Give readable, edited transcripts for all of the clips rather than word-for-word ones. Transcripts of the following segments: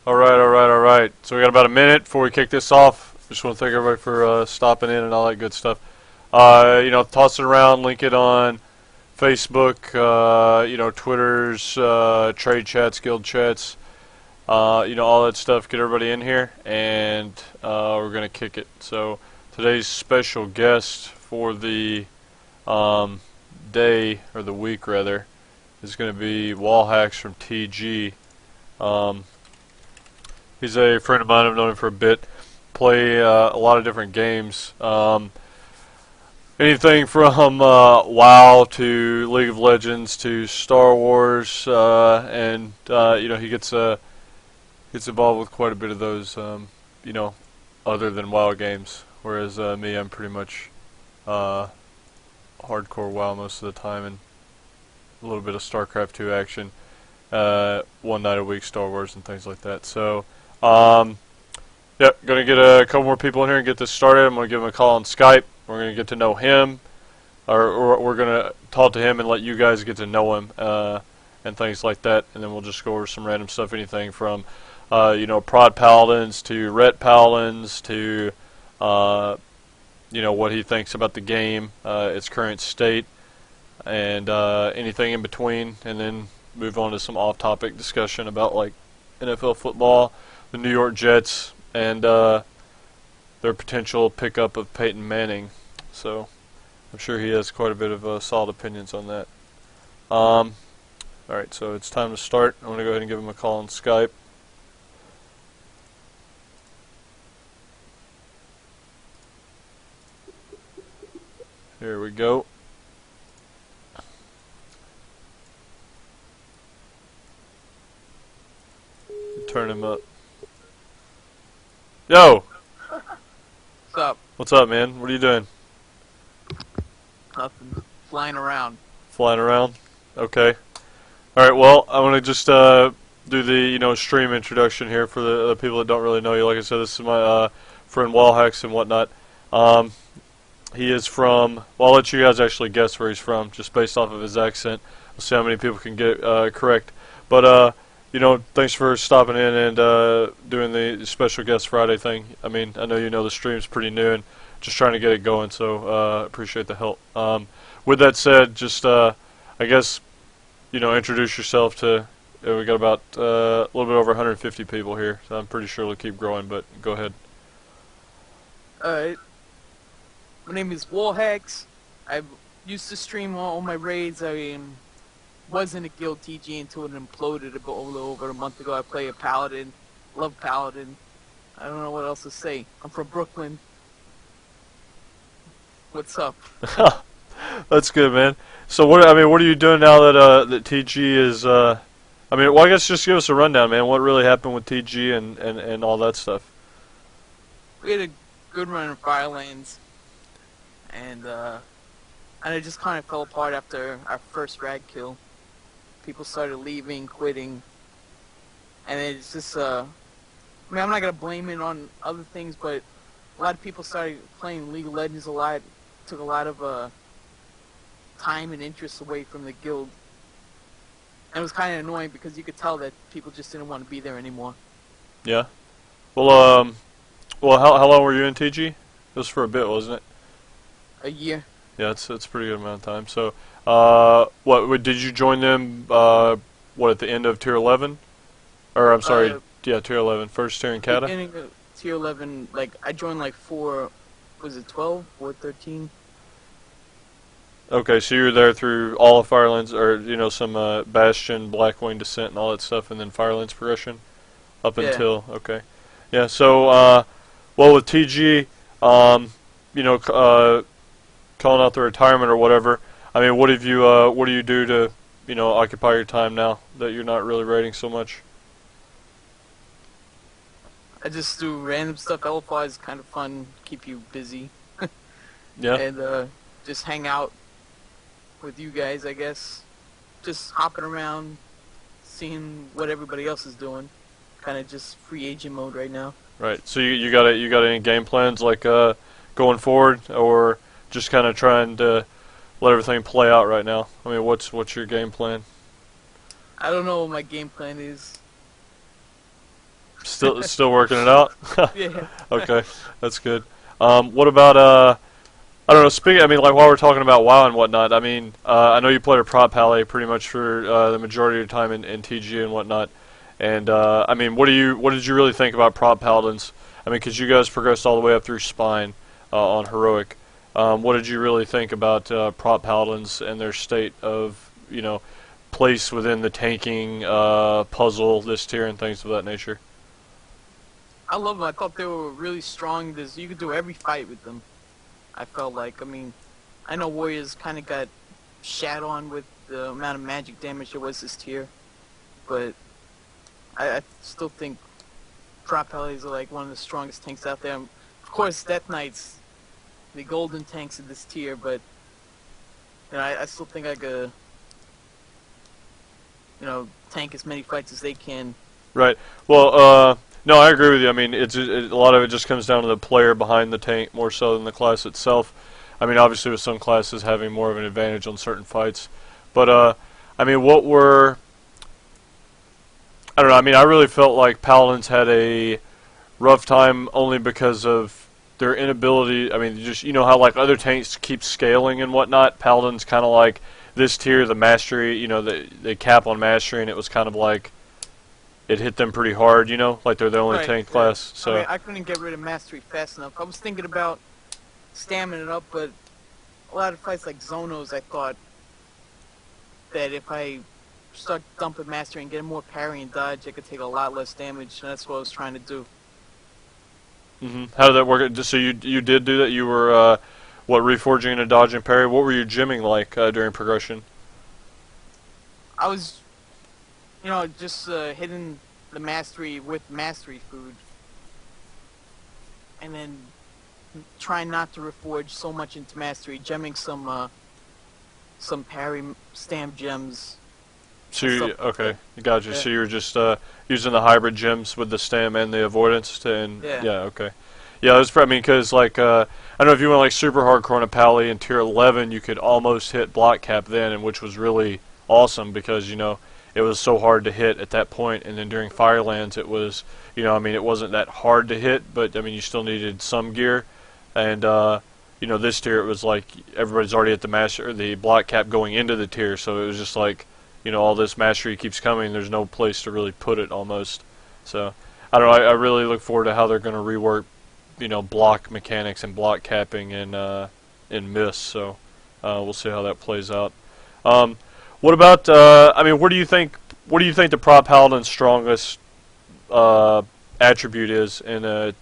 Alright. So we got about a minute before we kick this off. Just want to thank everybody for stopping in and all that good stuff. Toss it around, link it on Facebook, Twitter's, trade chats, guild chats, all that stuff. Get everybody in here, and we're going to kick it. So today's special guest for the day, or the week rather, is going to be Wallhacks from TG. He's a friend of mine. I've known him for a bit. Play a lot of different games. Anything from WoW to League of Legends to Star Wars, and he gets involved with quite a bit of those, other than WoW games. Whereas me, I'm pretty much hardcore WoW most of the time, and a little bit of StarCraft 2 action, one night a week Star Wars and things like that. So, gonna get a couple more people in here and get this started. I'm gonna give him a call on Skype. We're gonna get to know him, or we're gonna talk to him and let you guys get to know him, and things like that. And then we'll just go over some random stuff, anything from, prod paladins to ret paladins to, what he thinks about the game, its current state, and anything in between. And then move on to some off-topic discussion about like NFL football, the New York Jets, and their potential pickup of Peyton Manning. So I'm sure he has quite a bit of solid opinions on that. Alright, so it's time to start. I'm going to go ahead and give him a call on Skype. Here we go. Turn him up. Yo! What's up? What's up, man? What are you doing? Nothing. Flying around. Flying around? Okay. Alright, well, I want to just do the, stream introduction here for the people that don't really know you. Like I said, this is my friend Wallhacks and whatnot. He is from, well, I'll let you guys actually guess where he's from, just based off of his accent. We'll see how many people can get correct. But, thanks for stopping in and doing the Special Guest Friday thing. I mean, I know the stream's pretty new and just trying to get it going, so appreciate the help. With that said, just, I guess, introduce yourself to, we got about a little bit over 150 people here, so I'm pretty sure it'll keep growing, but go ahead. Alright. My name is Wallhacks. I used to stream all my raids. I wasn't a guild TG until it imploded a little over a month ago. I play a paladin, love paladin. I don't know what else to say. I'm from Brooklyn. What's up? That's good, man. So what are you doing now that that TG is? I guess just give us a rundown, man. What really happened with TG and all that stuff? We had a good run of Firelands, and it just kind of fell apart after our first rag kill. People started leaving, quitting, and it's just, I'm not going to blame it on other things, but a lot of people started playing League of Legends a lot, took a lot of time and interest away from the guild, and it was kind of annoying because you could tell that people just didn't want to be there anymore. Yeah. Well, how long were you in TG? It was for a bit, wasn't it? A year. Yeah, it's a pretty good amount of time. So, did you join them, at the end of Tier 11? Or, I'm sorry, Tier 11, first tier in Cata? Beginning of Tier 11, I joined 12 or 13? Okay, so you were there through all of Firelands, or, some Bastion, Blackwing Descent and all that stuff, and then Firelands progression? Up until, okay. Yeah, so, with TG, calling out the retirement or whatever. I mean, what do you do to, occupy your time now that you're not really raiding so much? I just do random stuff. LFI is kind of fun, keep you busy. Yeah. And just hang out with you guys, I guess. Just hopping around, seeing what everybody else is doing. Kind of just free agent mode right now. Right. So you got any game plans going forward, or just kind of trying to let everything play out right now? I mean, what's your game plan? I don't know what my game plan is. Still working it out. Yeah. Okay, that's good. What about I don't know. Speaking, I mean, like while we're talking about WoW and whatnot, I mean, I know you played a prop pally pretty much for the majority of your time in TG and whatnot. And I mean, what did you really think about prop paladins? I mean, because you guys progressed all the way up through Spine on heroic. What did you really think about prop paladins and their state of place within the tanking puzzle, this tier, and things of that nature? I love them. I thought they were really strong. You could do every fight with them. I felt like. I mean, I know Warriors kind of got shat on with the amount of magic damage there was this tier, but I still think Prop Hellies are like one of the strongest tanks out there. Of course, Death Knights, the golden tanks of this tier, but I still think I could, tank as many fights as they can. Right. Well, no, I agree with you. I mean, a lot of it just comes down to the player behind the tank more so than the class itself. I mean, obviously with some classes having more of an advantage on certain fights, but I mean, I don't know. I mean, I really felt like Paladins had a rough time only because of their inability. I mean, just how like other tanks keep scaling and whatnot. Paladins kind of like this tier, the mastery. They cap on mastery, and it was kind of like it hit them pretty hard. Like they're the only tank class. So I mean, I couldn't get rid of mastery fast enough. I was thinking about stamming it up, but a lot of fights like Zonos, I thought that if I start dumping mastery and getting more parry and dodge, I could take a lot less damage, and that's what I was trying to do. How did that work? So you did do that? You were reforging and dodging parry? What were you gymming like during progression? I was, just hitting the mastery with mastery food, and then trying not to reforge so much into mastery, gemming some parry stamp gems. So okay, gotcha. Yeah. So you were just using the hybrid gems with the stam and the avoidance yeah, okay. Yeah, it was. I mean, because like I don't know if you went like super hardcore on a pally in tier 11, you could almost hit block cap then, and which was really awesome because it was so hard to hit at that point. And then during Firelands, it was I mean, it wasn't that hard to hit, but I mean, you still needed some gear, and this tier it was like everybody's already at the block cap going into the tier, so it was just like. All this mastery keeps coming. There's no place to really put it almost. So I don't know. I really look forward to how they're going to rework, block mechanics and block capping in Mist. So we'll see how that plays out. What about? I mean, what do you think the prop paladin's strongest attribute is in a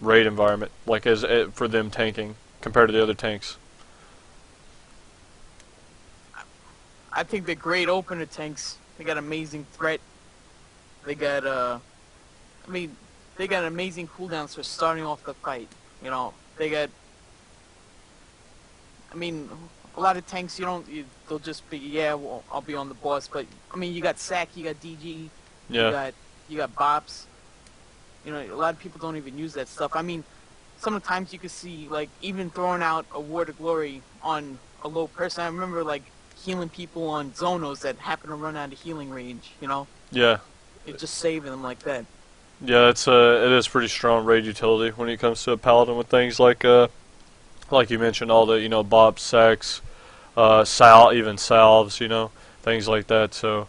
raid environment, like for them tanking compared to the other tanks? I think they're great opener tanks. They got amazing threat. They got they got amazing cooldowns for starting off the fight. They got. I mean, a lot of tanks they'll just be well, I'll be on the boss. But I mean, you got Sack, you got DG, yeah. you got Bops. A lot of people don't even use that stuff. I mean, sometimes you could see like even throwing out a Ward of Glory on a low person. I remember like. Healing people on Zonos that happen to run out of healing range, Yeah. It's just saving them like that. Yeah, it is pretty strong raid utility when it comes to a paladin with things like you mentioned, all the bops, sacks, even salves, things like that. So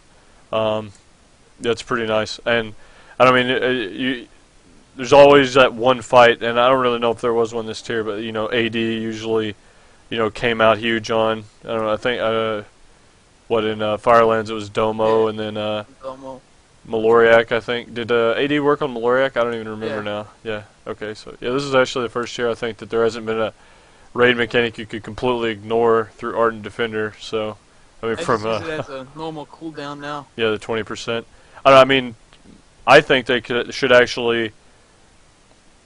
that's pretty nice. And I don't mean there's always that one fight, and I don't really know if there was one this tier, but AD usually. Came out huge on. I don't know. I think in Firelands it was Domo, and then Domo. Maloriak. I think did AD work on Maloriak? I don't even remember now. Yeah. Okay. So yeah, this is actually the first year I think that there hasn't been a raid mechanic you could completely ignore through Ardent Defender. So I mean, I just use it as a normal cooldown now. Yeah, the 20%. I mean, I think they should actually.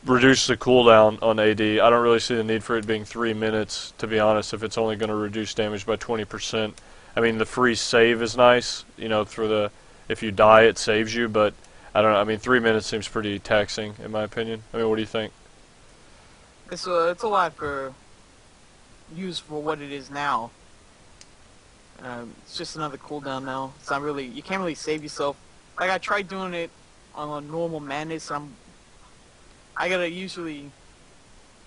Reduce the cooldown on AD. I don't really see the need for it being 3 minutes, to be honest, if it's only going to reduce damage by 20%. I mean, the free save is nice, if you die, it saves you, but I don't know. I mean, 3 minutes seems pretty taxing, in my opinion. I mean, what do you think? It's a lot for use for what it is now. It's just another cooldown now. It's not really, you can't really save yourself. Like, I tried doing it on a normal madness, I gotta usually,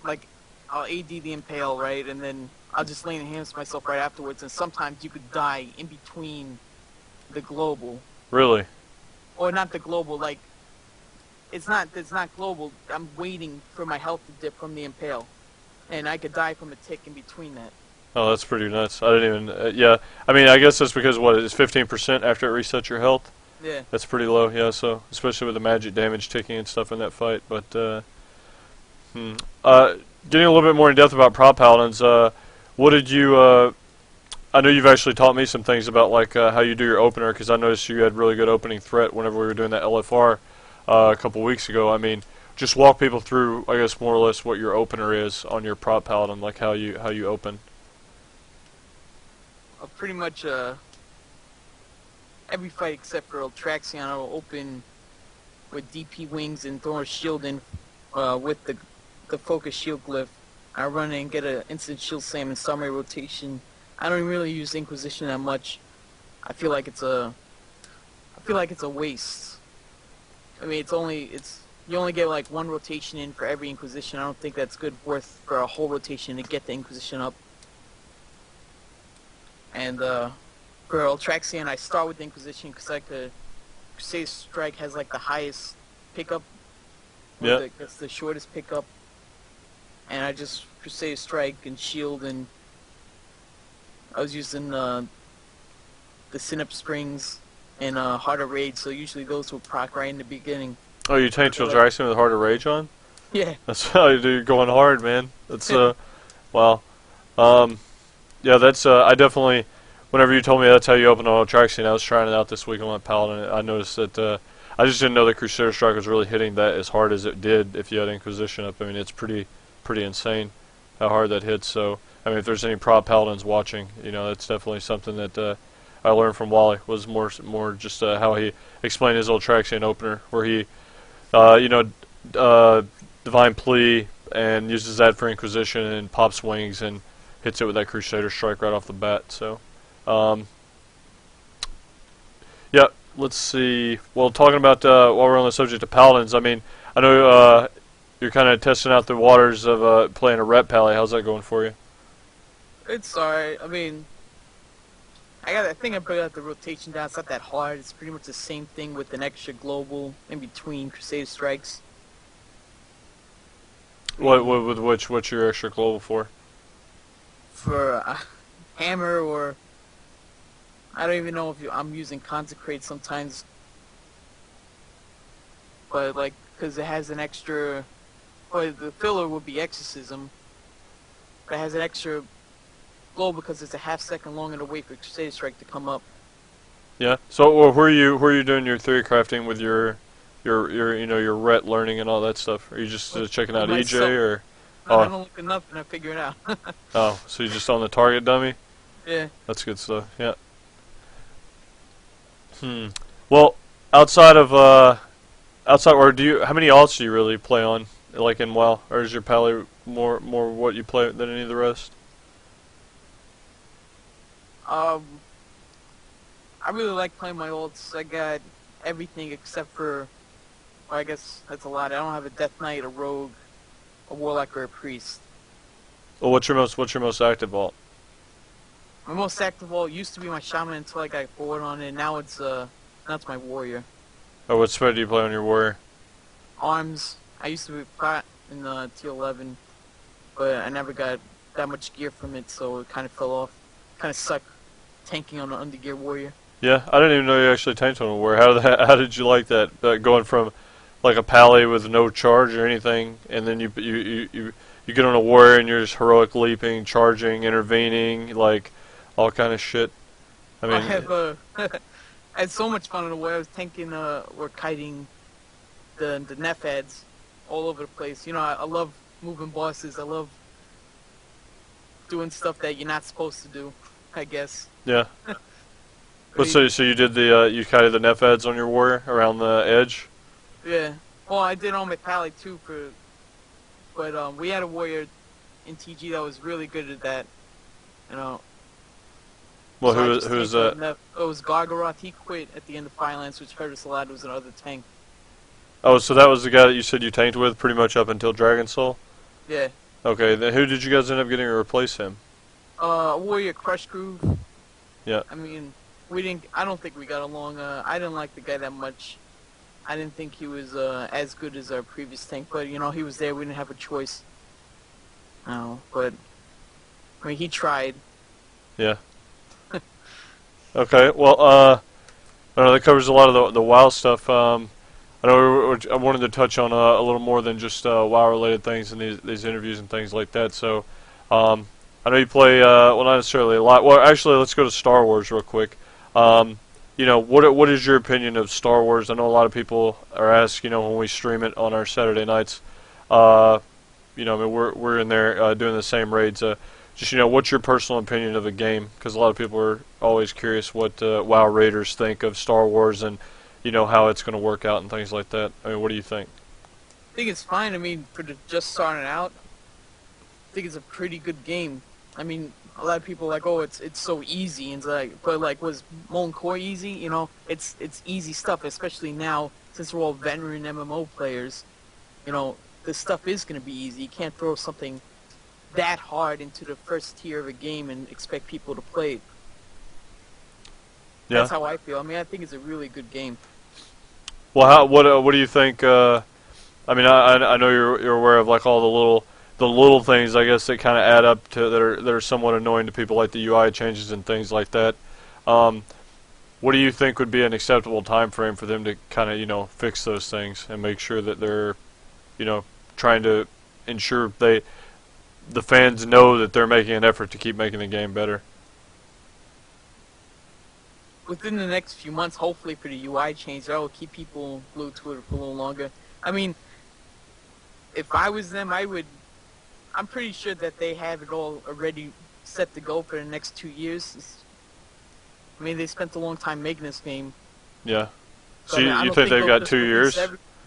like, I'll AD the impale, right, and then I'll just lay hands myself right afterwards, and sometimes you could die in between the global. Really? Or not the global, like, it's not global, I'm waiting for my health to dip from the impale, and I could die from a tick in between that. Oh, that's pretty nuts. I didn't even. Yeah, I mean, I guess that's because what is 15% after it resets your health. Yeah. That's pretty low. Yeah, so especially with the magic damage ticking and stuff in that fight. But getting a little bit more in depth about prop paladins. What did you? I know you've actually taught me some things about like how you do your opener, because I noticed you had really good opening threat whenever we were doing that LFR a couple weeks ago. I mean, just walk people through, I guess, more or less what your opener is on your prop paladin, like how you open. Pretty much every fight except for Ultraxion, I'll open with DP wings and throw a shield in with the focus shield glyph. I run in and get an instant shield slam and start my rotation. I don't really use Inquisition that much. I feel like it's a waste. I mean, you only get like one rotation in for every Inquisition. I don't think that's good worth for a whole rotation to get the Inquisition up. And for Ultraxion, I start with the Inquisition because like the Crusade Strike has like the highest pickup. Yeah. That's the shortest pickup. And I just Crusade Strike and Shield, and I was using the Synapse Springs and Heart of Rage, so usually those will proc right in the beginning. Oh, you tanked Ultraxion with Heart of Rage on? Yeah. That's how you do. You're going hard, man. That's wow. Yeah, that's I definitely. Whenever you told me that's how you open on Ultraxion, I was trying it out this week on my Paladin. I noticed that I just didn't know that Crusader Strike was really hitting that as hard as it did if you had Inquisition up. I mean, it's pretty insane how hard that hits. So, I mean, if there's any prop Paladins watching, you know, that's definitely something that I learned from Wally. Was more just how he explained his Ultraxion opener, where he, Divine Plea and uses that for Inquisition and pops wings and hits it with that Crusader Strike right off the bat. So, yeah, let's see. Well, talking about while we're on the subject of Paladins, I mean, I know you're kind of testing out the waters of playing a rep pally. How's that going for you? It's alright. I mean, I think I got the rotation down. It's not that hard. It's pretty much the same thing with an extra global in between Crusade Strikes. What's your extra global for? For a hammer, or I don't even know if I'm using Consecrate sometimes, but like because it has an extra. Well, the filler would be Exorcism, but it has an extra glow because it's a half-second longer to wait for Crusade Strike to come up. Yeah. So where are you doing your theory crafting with your your ret learning and all that stuff? Are you just checking out EJ or? No, I don't look at nothing. I figure it out. Oh, so you're just on the target dummy? Yeah. That's good stuff. Yeah. Well, outside or how many alts do you really play on, like in WoW, or is your pally more what you play than any of the rest? I really like playing my ults. I got everything except for, well, I guess that's a lot. I don't have a Death Knight, a Rogue, a Warlock, or a Priest. Well, what's your most active alt? My most active alt used to be my Shaman until I got bored on it. Now it's my Warrior. Or what spread do you play on your warrior? Arms. I used to be fat in T11, but I never got that much gear from it, so it kind of fell off. Kind of sucked tanking on an undergear warrior. Yeah, I didn't even know you actually tanked on a warrior. How did you like that? Going from like a pally with no charge or anything, and then you get on a warrior and you're just heroic leaping, charging, intervening, like all kind of shit. I mean, I had so much fun in the way I was tanking or kiting the Nephads all over the place. You know, I love moving bosses. I love doing stuff that you're not supposed to do, I guess. Yeah. But so you did you kited the Nephads on your warrior around the edge? Yeah. Well, I did on my pally too, but we had a warrior in TG that was really good at that. You know. Well, so who's that? It was Gargaroth. He quit at the end of Firelance, which hurt us a lot. It was another tank. Oh, so that was the guy that you said you tanked with pretty much up until Dragon Soul? Yeah. Okay, then who did you guys end up getting to replace him? Warrior Crush Groove. Yeah. I mean, we didn't. I don't think we got along. I didn't like the guy that much. I didn't think he was as good as our previous tank, but you know, he was there. We didn't have a choice. No, but I mean, he tried. Yeah. Okay, well, I know that covers a lot of the WoW stuff. I know I wanted to touch on a little more than just WoW-related things in these interviews and things like that. So, I know you play, well, not necessarily a lot. Well, actually, let's go to Star Wars real quick. You know, what is your opinion of Star Wars? I know a lot of people are asked, you know, when we stream it on our Saturday nights. You know, I mean, we're in there doing the same raids. Just, you know, what's your personal opinion of the game? Because a lot of people are always curious what WoW raiders think of Star Wars and, you know, how it's going to work out and things like that. I mean, what do you think? I think it's fine. I mean, for just starting out, I think it's a pretty good game. I mean, a lot of people are like, oh, it's so easy, and it's like, but like, was Molten Core easy? You know, it's easy stuff, especially now since we're all veteran MMO players. You know, this stuff is going to be easy. You can't throw something that hard into the first tier of a game and expect people to play it. Yeah. That's how I feel. I mean, I think it's a really good game. Well, what do you think? I mean, I know you're aware of like all the little things, I guess, that kind of add up to that are somewhat annoying to people, like the UI changes and things like that. What do you think would be an acceptable time frame for them to kind of, you know, fix those things and make sure that they're, you know, trying to ensure the fans know that they're making an effort to keep making the game better? Within the next few months, hopefully for the UI change, that will keep people glued to it for a little longer. I mean, if I was them, I'm pretty sure that they have it all already set to go for the next 2 years. I mean, they spent a long time making this game. Yeah. So I mean, you think they've got 2 years?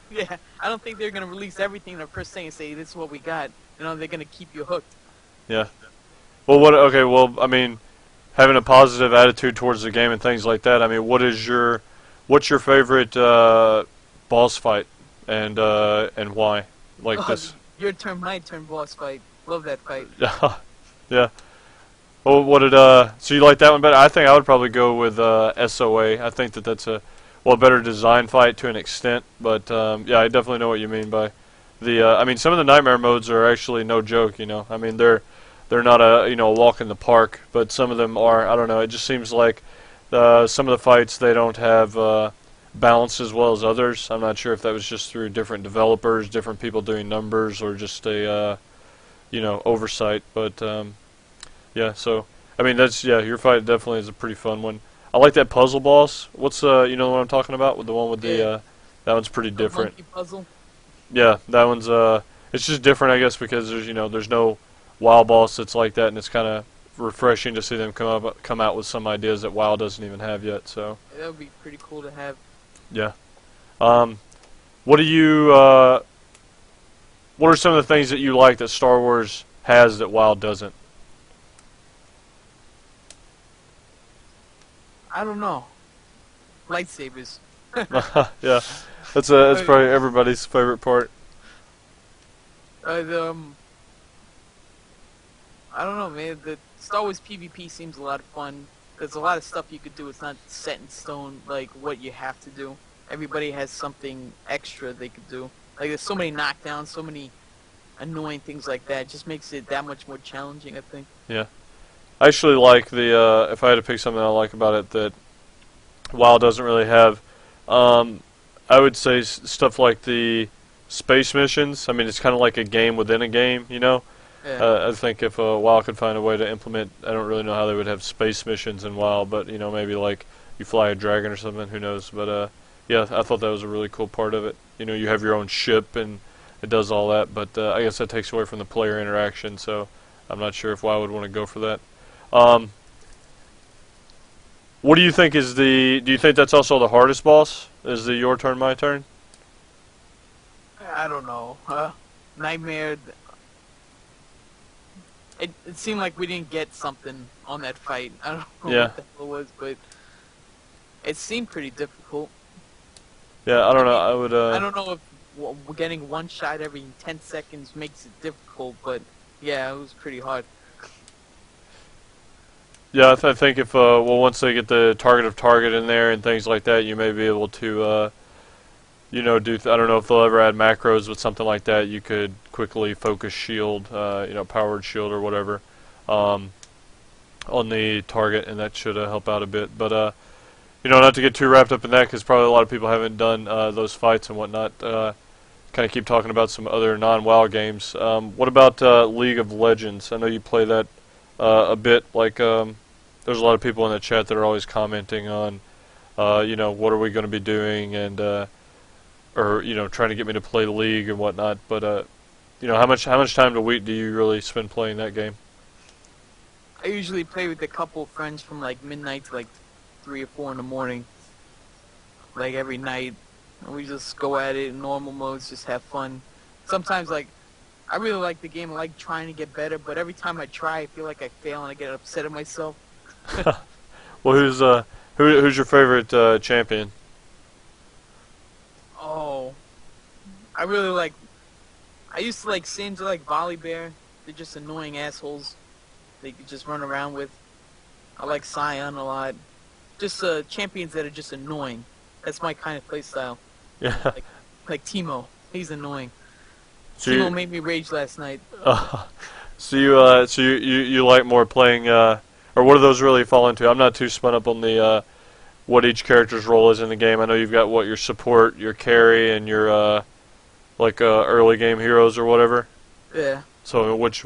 Yeah, I don't think they're going to release everything the first thing and say, this is what we got. You know, they're going to keep you hooked. Yeah. Well, okay, well, I mean, having a positive attitude towards the game and things like that, I mean, what's your favorite boss fight and why? Like this. Your turn, my turn boss fight. Love that fight. Yeah. Well, so you like that one better? I think I would probably go with SOA. I think that's a better design fight to an extent, but yeah, I definitely know what you mean by I mean, some of the nightmare modes are actually no joke, you know. I mean, they're not a walk in the park, but some of them are. I don't know. It just seems like some of the fights, they don't have balance as well as others. I'm not sure if that was just through different developers, different people doing numbers, or just a oversight. But yeah, so I mean, your fight definitely is a pretty fun one. I like that puzzle boss. What's you know what I'm talking about, with the one with the that one's pretty different. Monkey puzzle. Yeah, that one's it's just different, I guess, because there's no WoW boss that's like that, and it's kind of refreshing to see them come out with some ideas that WoW doesn't even have yet. So yeah, that would be pretty cool to have. yeah. What do you what are some of the things that you like that Star Wars has that WoW doesn't? I don't know. Lightsabers. Yeah, that's probably everybody's favorite part. I don't know, man. The Star Wars PvP seems a lot of fun. There's a lot of stuff you could do. It's not set in stone, like what you have to do. Everybody has something extra they could do. Like, there's so many knockdowns, so many annoying things like that. It just makes it that much more challenging, I think. Yeah. I actually like the, if I had to pick something I like about it that WoW doesn't really have, I would say stuff like the space missions. I mean, it's kind of like a game within a game, you know? Yeah. I think if WoW could find a way to implement, I don't really know how they would have space missions in WoW, but, maybe like you fly a dragon or something, who knows? But, yeah, I thought that was a really cool part of it. You have your own ship and it does all that, but I guess that takes away from the player interaction, so I'm not sure if WoW would want to go for that. What do you think do you think that's also the hardest boss? Is the your turn, my turn? I don't know. Nightmare. It seemed like we didn't get something on that fight. I don't know what the hell it was, but it seemed pretty difficult. Yeah, I I don't know. mean, I would. I don't know if getting one shot every 10 seconds makes it difficult, but yeah, it was pretty hard. Yeah, I think if well, once they get the target of target in there and things like that, you may be able to do. I don't know if they'll ever add macros with something like that. You could quickly focus shield, powered shield or whatever, um, on the target, and that should help out a bit. But not to get too wrapped up in that, because probably a lot of people haven't done those fights and whatnot. Kind of keep talking about some other non-WoW games. What about League of Legends? I know you play that a bit. Like, there's a lot of people in the chat that are always commenting on, what are we going to be doing, and or trying to get me to play League and whatnot. But how much time a week do you really spend playing that game? I usually play with a couple of friends from like midnight to like 3 or 4 in the morning, like every night. And we just go at it in normal modes, just have fun. Sometimes, like, I really like the game. I like trying to get better, but every time I try, I feel like I fail and I get upset at myself. Well, who's your favorite champion? Oh, I really like. I used to like Sims, I like Volibear. They're just annoying assholes. They could just run around with. I like Scion a lot. Just champions that are just annoying. That's my kind of playstyle. Yeah. Like Teemo. He's annoying. So Teemo made me rage last night. So you like more playing, or what do those really fall into? I'm not too spun up on the what each character's role is in the game. I know you've got your support, your carry, and your early game heroes or whatever. Yeah. So which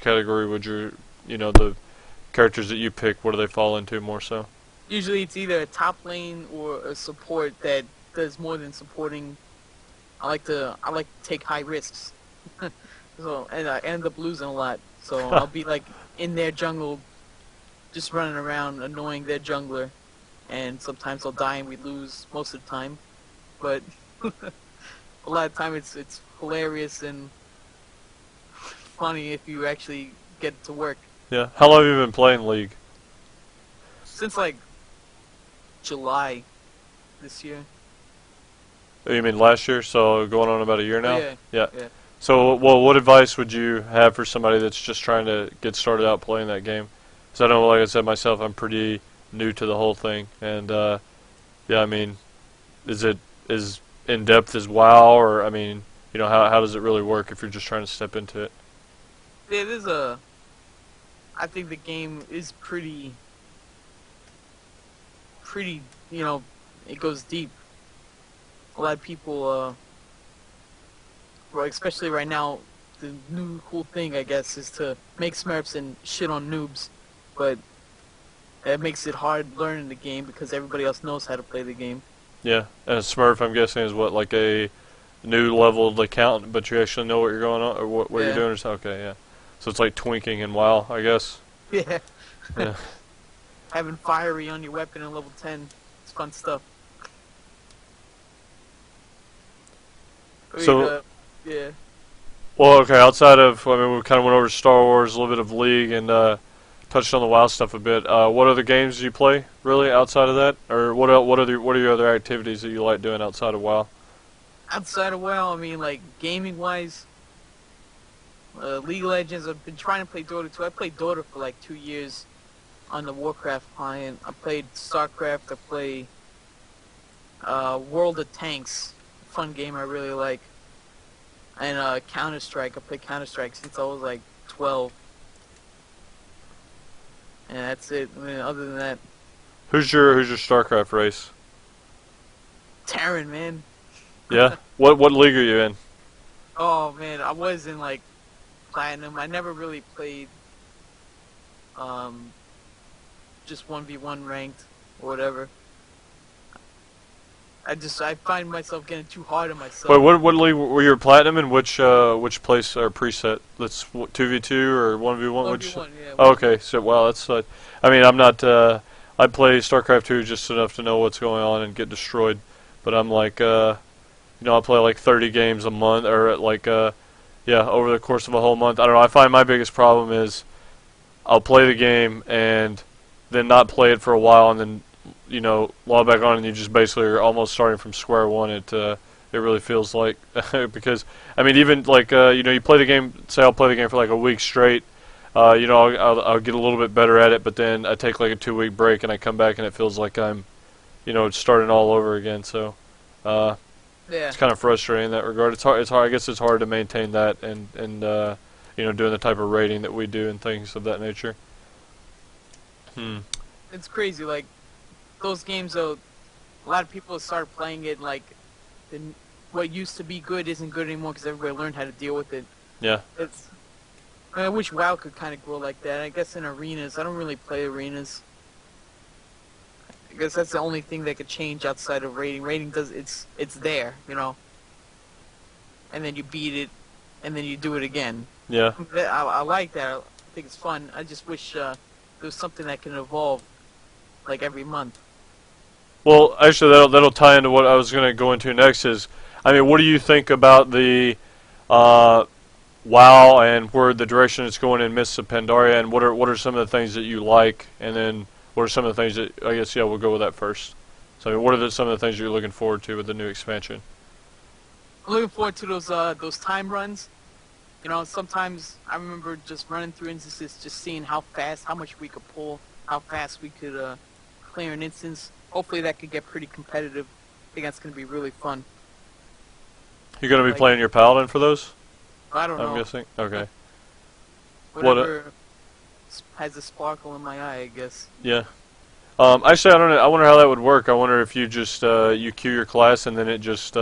category would the characters that you pick, what do they fall into more so? Usually it's either a top lane or a support that does more than supporting. I like to take high risks. So and I end up losing a lot. So I'll be like in their jungle, just running around annoying their jungler, and sometimes I'll die and we lose most of the time. But a lot of time it's hilarious and funny if you actually get it to work. Yeah. How long have you been playing League? Since like July this year. Oh, you mean last year? So going on about a year now? Oh, Yeah. yeah. So, well, what advice would you have for somebody that's just trying to get started out playing that game? Because I know, like I said myself, I'm pretty new to the whole thing, and yeah, I mean, is it as in depth as WoW, or I mean, how does it really work if you're just trying to step into it? It is I think the game is pretty, it goes deep. A lot of people, well, especially right now, the new cool thing, I guess, is to make smurfs and shit on noobs, but that makes it hard learning the game because everybody else knows how to play the game. Yeah, and a Smurf, I'm guessing, is what, like a new leveled account, but you actually know what you're going on or what Yeah. you're doing. Or something? Okay, yeah. So it's like twinking in WoW, I guess. Yeah. Yeah. Having fiery on your weapon in level 10, it's fun stuff. So- yeah. Well, okay. Outside of, I mean, we kind of went over Star Wars, a little bit of League, and touched on the WoW stuff a bit. What other games do you play, really, outside of that, or what are your other activities that you like doing outside of WoW? Outside of WoW, I mean, like, gaming-wise, League of Legends, I've been trying to play Dota 2. I played Dota for like 2 years on the Warcraft client. I played StarCraft. I play World of Tanks, fun game I really like. And Counter-Strike. I played Counter-Strike since I was like 12. And that's it. I mean, other than that, Who's your StarCraft race? Terran, man. Yeah. What league are you in? Oh man, I was in like Platinum. I never really played just 1v1 ranked or whatever. I find myself getting too hard on myself. Wait, what league were you Platinum in? Which place or preset? That's 2v2 or 1v1? 1v1, yeah. Oh, okay. So wow, that's. I mean, I'm not. I play StarCraft 2 just enough to know what's going on and get destroyed, but I'm like, I play like 30 games a month or like, yeah, over the course of a whole month. I don't know. I find my biggest problem is I'll play the game and then not play it for a while and then log back on and you just basically are almost starting from square one. It really feels like because I mean even like you play the game. Say I'll play the game for like a week straight. I'll get a little bit better at it, but then I take like a 2 week break and I come back and it feels like I'm starting all over again. So Yeah. it's kind of frustrating in that regard. It's hard. It's hard. I guess it's hard to maintain that and doing the type of rating that we do and things of that nature. It's crazy. Like those games, though, a lot of people start playing it like what used to be good isn't good anymore because everybody learned how to deal with it. Yeah. I wish WoW could kind of grow like that. I guess in arenas, I don't really play arenas. I guess that's the only thing that could change outside of rating. Rating it's there, and then you beat it, and then you do it again. Yeah. I like that. I think it's fun. I just wish there was something that can evolve, like every month. Well, actually, that'll tie into what I was going to go into next. I mean, what do you think about the WoW and where the direction it's going in Mists of Pandaria, and what are some of the things that you like, and then what are some of the things that I guess we'll go with that first. So, I mean, what are some of the things you're looking forward to with the new expansion? I'm looking forward to those time runs. Sometimes I remember just running through instances, just seeing how much we could pull, how fast we could clear an instance. Hopefully that could get pretty competitive. I think that's going to be really fun. You're going to be playing your Paladin for those? I don't know. I'm guessing? Okay. Whatever has a sparkle in my eye, I guess. Yeah. Actually, I don't know. I wonder how that would work. I wonder if you just you queue your class and then it just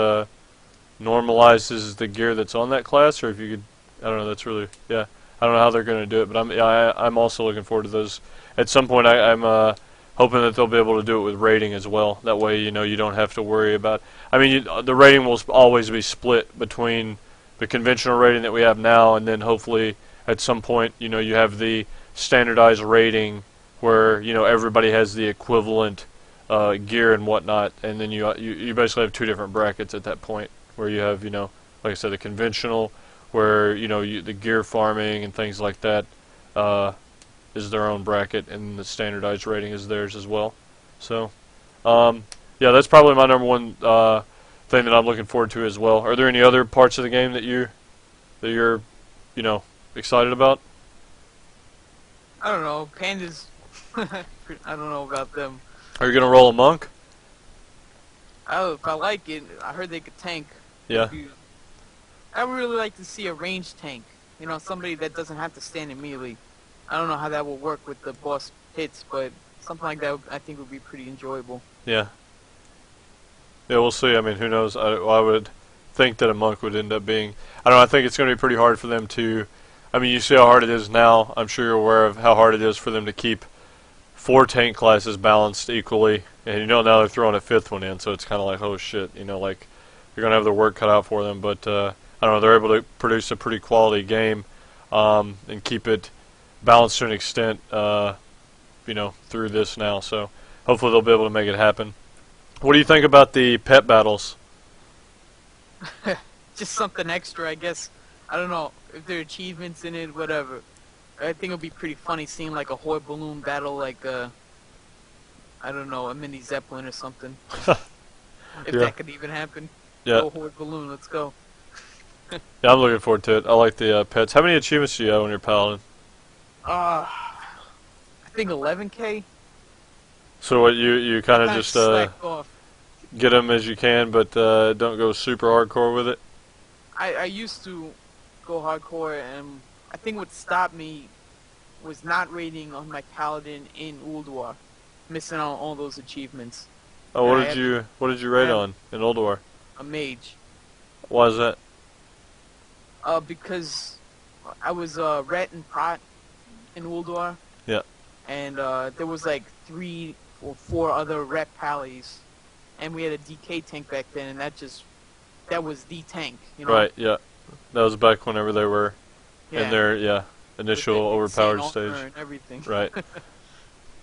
normalizes the gear that's on that class, or if you could. I don't know. That's really I don't know how they're going to do it, but I'm also looking forward to those. At some point, I'm hoping that they'll be able to do it with rating as well. That way, you don't have to worry about. I mean, the rating will always be split between the conventional rating that we have now, and then hopefully at some point, you have the standardized rating where everybody has the equivalent gear and whatnot, and then you basically have two different brackets at that point where you have like I said, the conventional where the gear farming and things like that is their own bracket, and the standardized rating is theirs as well. So that's probably my number one thing that I'm looking forward to as well. Are there any other parts of the game that you're excited about? I don't know. Pandas. I don't know about them. Are you gonna roll a monk? If I like it, I heard they could tank. Yeah. I would really like to see a ranged tank. Somebody that doesn't have to stand immediately. I don't know how that will work with the boss hits, but something like that I think would be pretty enjoyable. Yeah. Yeah, we'll see. I mean, who knows? I would think that a monk would end up being. I don't know. I think it's going to be pretty hard for them to. I mean, you see how hard it is now. I'm sure you're aware of how hard it is for them to keep 4 tank classes balanced equally, and now they're throwing a 5th one in, so it's kind of like, oh shit, like you're going to have their work cut out for them. But I don't know. They're able to produce a pretty quality game and keep it balanced to an extent, through this now. So hopefully they'll be able to make it happen. What do you think about the pet battles? Just something extra, I guess. I don't know if there are achievements in it, whatever. I think it'll be pretty funny seeing like a horde balloon battle, like I don't know, a mini zeppelin or something. If that could even happen. Yeah. Go horde balloon, let's go. Yeah, I'm looking forward to it. I like the pets. How many achievements do you have on your Paladin? I think 11K. So what you kind of just off. get them as you can, but don't go super hardcore with it? I used to go hardcore, and I think what stopped me was not rating on my Paladin in Ulduar, missing out on all those achievements. Oh, what did you rate on in Ulduar? A mage. Why is that? Because I was Ret and Prot in Ulduar. Yeah. And there was like 3 or 4 other Ret Pallies, and we had a DK tank back then, and that was the tank, Right, yeah. That was back whenever they were in their initial overpowered stage. And everything. Right.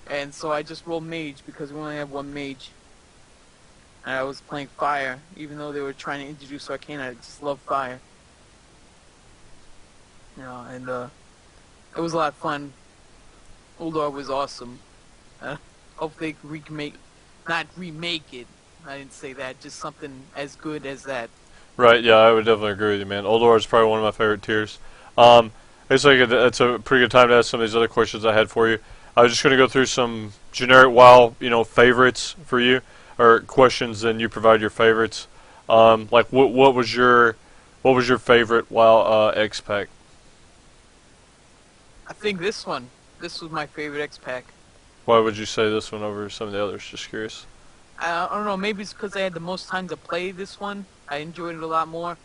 And so I just rolled mage because we only have 1 mage. And I was playing fire, even though they were trying to introduce arcane. I just love fire. And it was a lot of fun. Uldar was awesome. Hopefully they can not remake it. I didn't say that. Just something as good as that. Right, yeah, I would definitely agree with you, man. Old War is probably one of my favorite tiers. I guess it's a pretty good time to ask some of these other questions I had for you. I was just going to go through some generic WoW, favorites for you, or questions, and you provide your favorites. Like, what was your favorite WoW X pack? I think this one. This was my favorite X pack. Why would you say this one over some of the others? Just curious. I don't know. Maybe it's because I had the most time to play this one. I enjoyed it a lot more.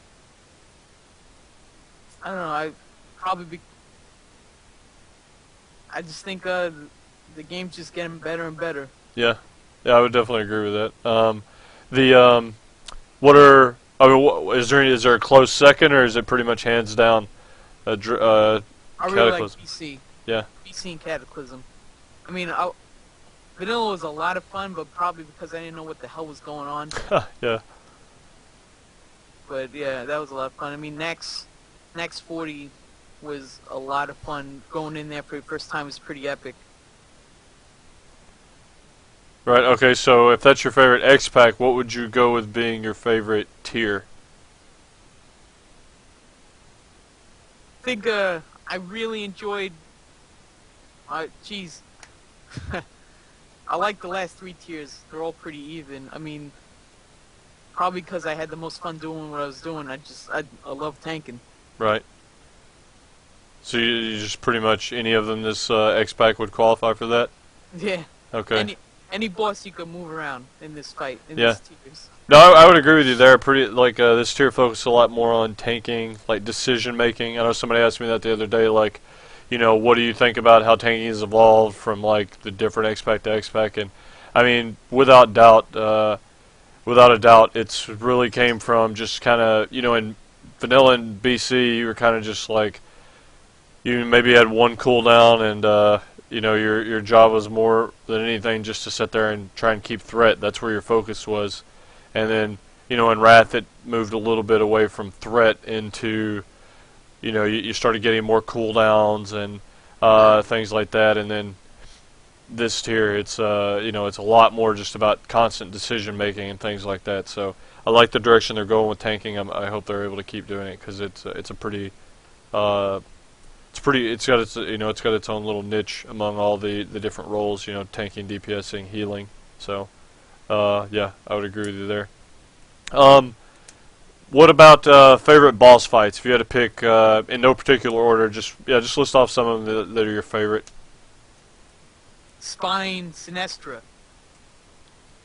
I don't know. I just think the game's just getting better and better. Yeah, yeah, I would definitely agree with that. The what are I mean, is there a close second, or is it pretty much hands down? I really like Cataclysm. BC. Yeah. BC and Cataclysm. I mean, Vanilla was a lot of fun, but probably because I didn't know what the hell was going on. Yeah. But yeah, that was a lot of fun. I mean, Next 40 was a lot of fun. Going in there for the first time was pretty epic. Right. Okay. So if that's your favorite X pack, what would you go with being your favorite tier? I think I really enjoyed. Geez, I like the last 3 tiers. They're all pretty even. I mean, probably because I had the most fun doing what I was doing. I love tanking. Right. So you just pretty much any of them this X pack would qualify for that? Yeah. Okay. Any boss you could move around in this fight, in Yeah. these tiers. No, I would agree with you there. Pretty like this tier focuses a lot more on tanking, like decision making. I know somebody asked me that the other day, like, what do you think about how tanking has evolved from like the different X pack to X pack? And I mean, without a doubt, it's really came from just kind of in vanilla and BC, you were kind of just like you maybe had one cooldown and. Your job was more than anything just to sit there and try and keep threat. That's where your focus was. And then, in Wrath it moved a little bit away from threat into, you started getting more cooldowns and things like that. And then this tier, it's it's a lot more just about constant decision making and things like that. So I like the direction they're going with tanking. I hope they're able to keep doing it because it's a pretty it's got its own little niche among all the different roles, tanking, DPSing, healing. So yeah, I would agree with you there. What about favorite boss fights? If you had to pick in no particular order, just list off some of them that are your favorite. Spine, Sinestra.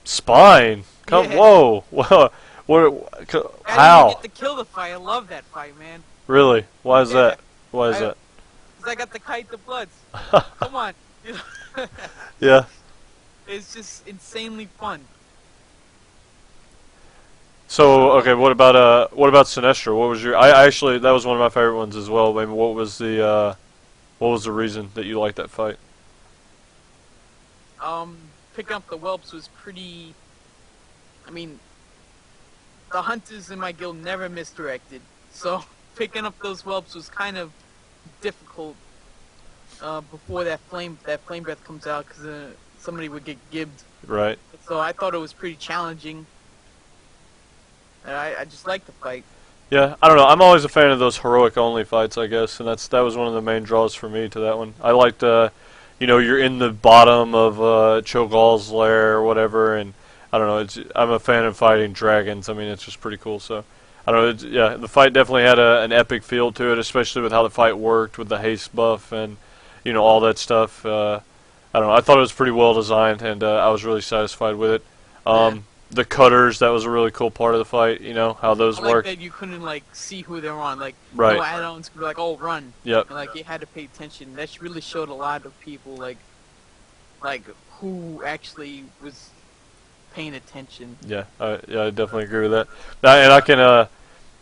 Spine. Come, Yeah. whoa, what? How? How? You get to kill the fight. I love that fight, man. Really? Why is Yeah. that? Why is that? Because I got to kite the bloods. Come on. Yeah. It's just insanely fun. So okay, what about Sinestro? What was your? I actually that was one of my favorite ones as well. I mean, what was the reason that you liked that fight? Picking up the whelps was pretty. I mean, the hunters in my guild never misdirected, so picking up those whelps was kind of difficult before that flame breath comes out because somebody would get gibbed. Right. So I thought it was pretty challenging. And I just like the fight. Yeah, I don't know. I'm always a fan of those heroic only fights, I guess, and that was one of the main draws for me to that one. I liked, you're in the bottom of Cho'Gall's lair or whatever, and I don't know. I'm a fan of fighting dragons. I mean, it's just pretty cool. So I don't know. Yeah, the fight definitely had an epic feel to it, especially with how the fight worked with the haste buff and all that stuff. I don't know. I thought it was pretty well designed, and I was really satisfied with it. Yeah. The cutters, that was a really cool part of the fight, how those I like work. that you couldn't see who they're on. Right. No add-ons could be like, oh, run. Yep. And, you had to pay attention. That really showed a lot of people who actually was paying attention. Yeah, I definitely agree with that. And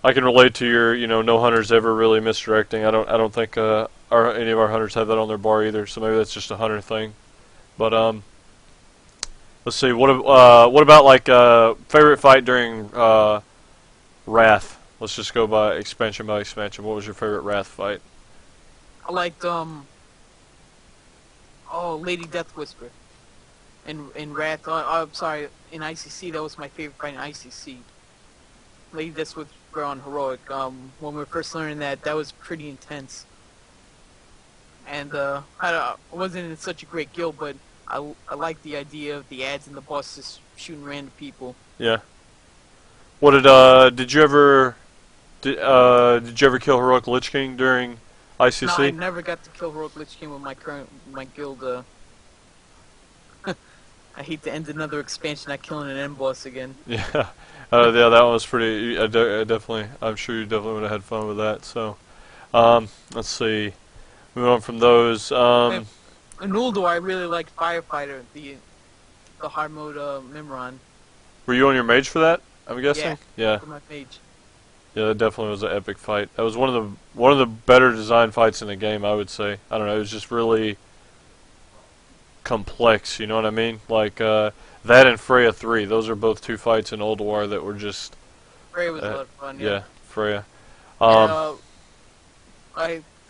I can relate to your, no hunters ever really misdirecting. I don't think any of our hunters have that on their bar either. So maybe that's just a hunter thing. But let's see. What about favorite fight during Wrath? Let's just go by expansion by expansion. What was your favorite Wrath fight? I liked Lady Death Whisper in Wrath. I'm sorry, in ICC, that was my favorite fight in ICC. Like that's what we're on Heroic. When we were first learning that, that was pretty intense. And I wasn't in such a great guild, but I like the idea of the ads and the bosses shooting random people. Yeah. What did you ever did you ever kill Heroic Lich King during ICC? No, I never got to kill Heroic Lich King with my guild. I hate to end another expansion not killing an end boss again. Yeah. Yeah, that one was pretty. I'm sure you definitely would have had fun with that. So, let's see. Moving on from those. In Uldor, I really liked Firefighter, the hard mode Mimron. Were you on your mage for that? I'm guessing. Yeah. For my mage. Yeah, that definitely was an epic fight. That was one of the better designed fights in the game, I would say. I don't know, it was just really complex, you know what I mean? Like that and Freya 3, those are both two fights in Old War that were just Freya was a lot of fun, yeah, Freya. There's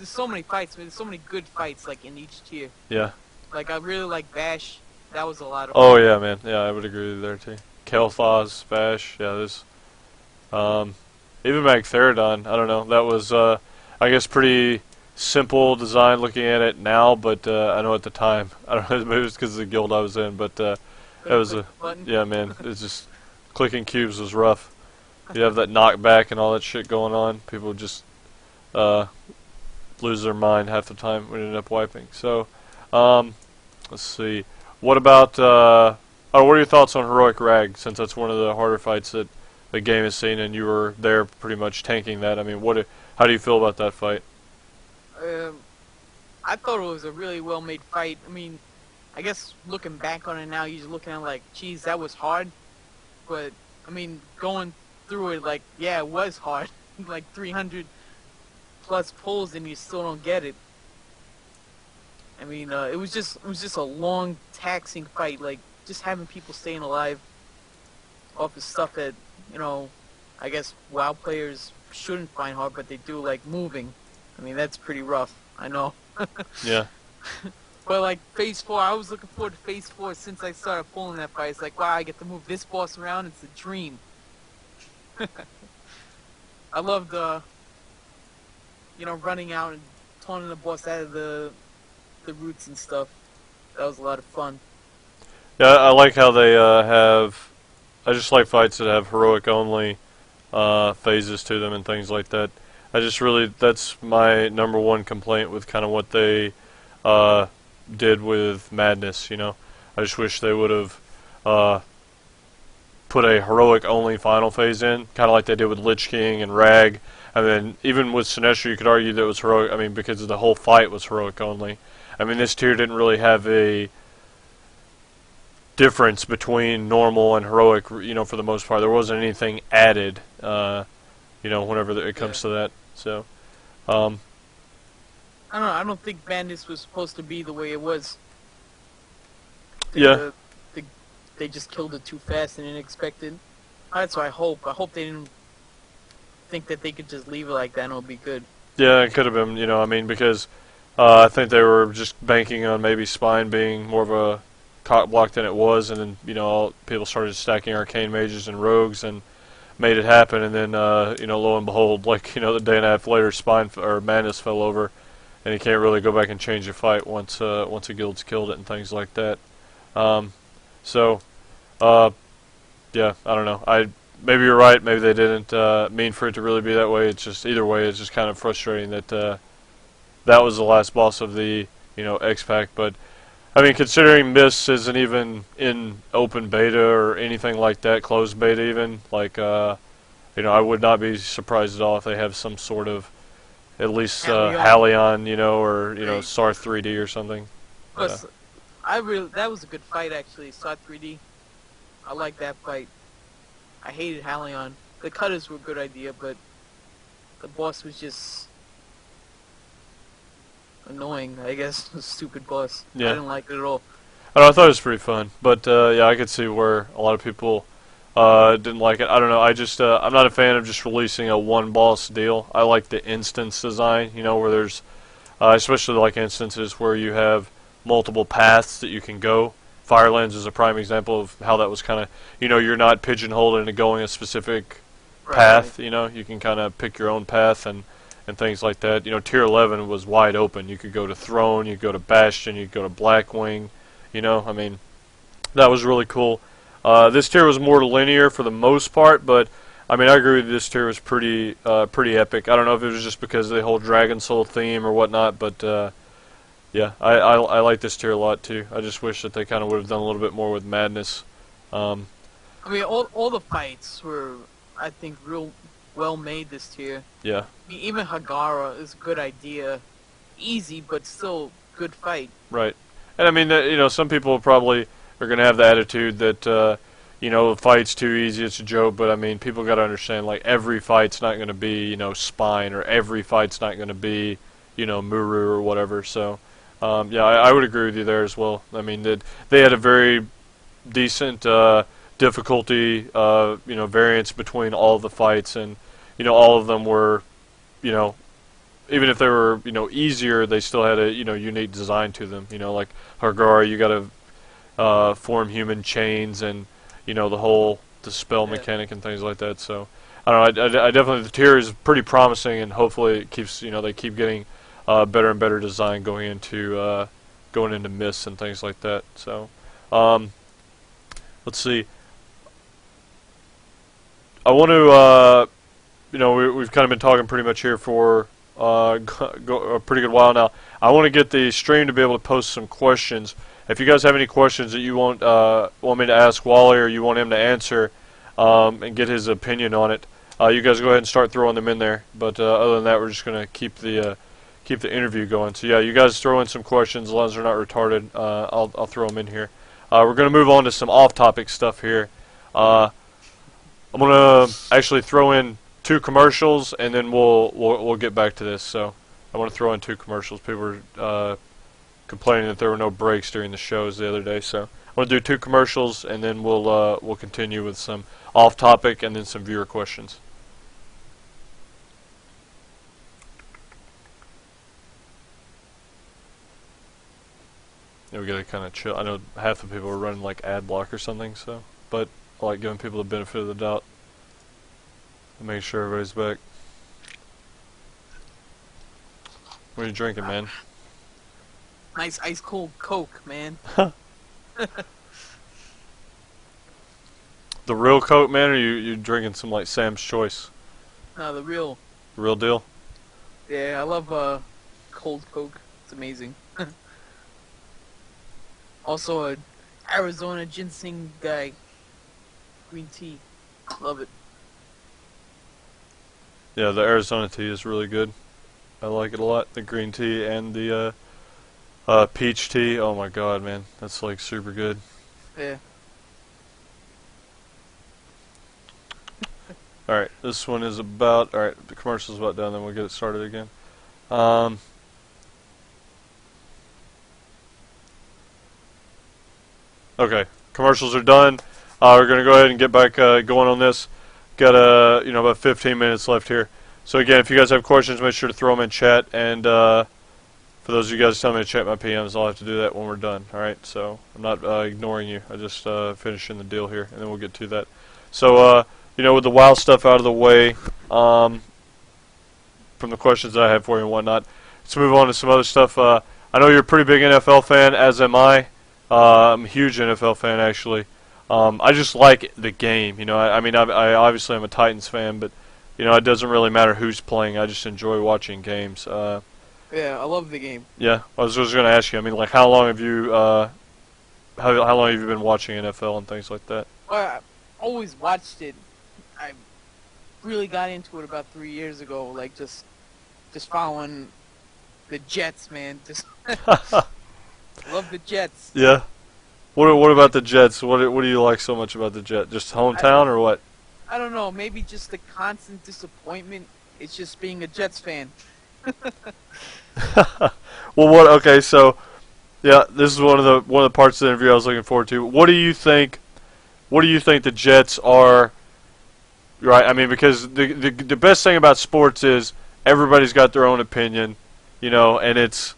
so many fights, there's so many good fights like in each tier. Yeah. Like I really like Bash. That was a lot of Oh fun. yeah, man. Yeah, I would agree with you there too. Kel'Thas, Bash, yeah, this even Magtheridon, I don't know. That was I guess pretty simple design looking at it now, but I know at the time, I don't know, maybe it was because of the guild I was in, but that was yeah, man. It's just clicking cubes was rough. You have that knockback and all that shit going on. People just lose their mind half the time when you end up wiping. So, let's see. What about what are your thoughts on Heroic Rag? Since that's one of the harder fights that the game has seen, and you were there pretty much tanking that. I mean, how do you feel about that fight? I thought it was a really well-made fight. I mean, I guess looking back on it now, you're just looking at it like, geez, that was hard. But, I mean, going through it, like, yeah, it was hard. Like 300 plus pulls and you still don't get it. I mean, it was just a long, taxing fight. Like, just having people staying alive off of stuff that, you know, I guess WoW players shouldn't find hard, but they do, like moving. I mean, that's pretty rough. I know. Yeah. But like Phase 4, I was looking forward to Phase 4 since I started pulling that fight. It's like, wow, I get to move this boss around. It's a dream. I loved, you know, running out and taunting the boss out of the roots and stuff. That was a lot of fun. Yeah, I like how they have. I just like fights that have heroic only phases to them and things like that. That's my number one complaint with kind of what they did with Madness, you know. I just wish they would have put a heroic only final phase in, kind of like they did with Lich King and Rag. And then even with Sinestro, you could argue that it was heroic, I mean, because the whole fight was heroic only. I mean, this tier didn't really have a difference between normal and heroic, you know, for the most part. There wasn't anything added, you know, whenever it comes to that. So, I don't know. I don't think Madness was supposed to be the way it was. Yeah. They just killed it too fast and unexpected. That's what I hope. I hope they didn't think that they could just leave it like that and it'll be good. Yeah, it could have been, you know, I mean, because I think they were just banking on maybe Spine being more of a cock block than it was, and then, you know, people started stacking Arcane Mages and Rogues and made it happen, and then, you know, lo and behold, like, you know, the day and a half later, Spine or Madness fell over, and you can't really go back and change a fight once a guild's killed it and things like that. Yeah, I don't know. Maybe you're right. Maybe they didn't mean for it to really be that way. It's just either way, it's just kind of frustrating that that was the last boss of the, you know, X-Pack. But I mean, considering Mists isn't even in open beta or anything like that, closed beta even, like you know, I would not be surprised at all if they have some sort of at least Halion, you know, or you know, SAR 3D or something. Plus, that was a good fight actually. SAR 3D. I like that fight. I hated Halion. The cutters were a good idea, but the boss was just annoying, I guess. A stupid boss. Yeah. I didn't like it at all. I thought it was pretty fun, but yeah, I could see where a lot of people didn't like it. I don't know. I just I'm not a fan of just releasing a one boss deal. I like the instance design, you know, where there's especially like instances where you have multiple paths that you can go Firelands is a prime example of how that was kind of, you're not pigeonholed into going a specific path. You can kind of pick your own path and things like that. Tier 11 was wide open. You could go to Throne, you could go to Bastion, you could go to Blackwing. I mean, that was really cool. This tier was more linear for the most part, but I mean, I agree with you, this tier was pretty epic. I don't know if it was just because of the whole Dragon Soul theme or whatnot, but yeah, I like this tier a lot too. I just wish that they kind of would have done a little bit more with Madness. I mean, all the fights were, I think, real well made this tier. Yeah. I mean, even Hagara is a good idea. Easy, but still good fight. Right. And I mean, some people probably are going to have the attitude that, the fight's too easy, it's a joke, but I mean, people got to understand, like, every fight's not going to be, Spine, or every fight's not going to be, Muru or whatever, so... yeah, I would agree with you there as well. I mean, they had a very decent difficulty, variance between all of the fights, and all of them were, even if they were, easier, they still had a unique design to them. Like Hargara, you got to form human chains, and the spell mechanic and things like that. So I don't know. I definitely, the tier is pretty promising, and hopefully it keeps they keep getting better and better design going into Mists and things like that. So, let's see. I want to, we've kind of been talking pretty much here for a pretty good while now. I want to get the stream to be able to post some questions. If you guys have any questions that you want me to ask Wally, or you want him to answer and get his opinion on it, you guys go ahead and start throwing them in there. But other than that, we're just going to keep the interview going. So yeah, you guys throw in some questions as long as they're not retarded. I'll throw them in here. We're going to move on to some off-topic stuff here. I'm going to actually throw in 2 commercials, and then we'll get back to this. So I want to throw in 2 commercials. People were complaining that there were no breaks during the shows the other day. So I want to do 2 commercials, and then we'll continue with some off-topic and then some viewer questions. Yeah, we gotta kind of chill. I know half the people are running like ad block or something, so, but I like giving people the benefit of the doubt and making sure everybody's back. What are you drinking, man? Nice ice cold Coke, man. The real Coke, man, or you drinking some like Sam's Choice? No, the real. The real deal? Yeah, I love cold Coke. It's amazing. Also, a Arizona ginseng guy. Green tea. Love it. Yeah, the Arizona tea is really good. I like it a lot. The green tea and the peach tea. Oh my god, man. That's like super good. Yeah. Alright, this one is about... Alright, the commercial's about done, then we'll get it started again. Okay, commercials are done. We're going to go ahead and get back going on this. Got about 15 minutes left here. So again, if you guys have questions, make sure to throw them in chat. And for those of you guys telling me to check my PMs, I'll have to do that when we're done. All right, so I'm not ignoring you. I just finishing the deal here, and then we'll get to that. So with the WoW stuff out of the way, from the questions that I have for you and whatnot, let's move on to some other stuff. I know you're a pretty big NFL fan, as am I. I'm a huge NFL fan, actually. I just like the game. I mean, I obviously am a Titans fan, but it doesn't really matter who's playing. I just enjoy watching games. Yeah, I love the game. Yeah, I was just going to ask you. I mean, like, how long have you how long have you been watching NFL and things like that? Well, I always watched it. I really got into it about 3 years ago. Like just following the Jets, man. Just love the Jets. Yeah. What about the Jets? What do you like so much about the Jets? Just hometown or what? I don't know. Maybe just the constant disappointment. It's just being a Jets fan. Well, okay, so yeah, this is one of the parts of the interview I was looking forward to. What do you think the Jets are? Right, I mean, because the best thing about sports is everybody's got their own opinion, and it's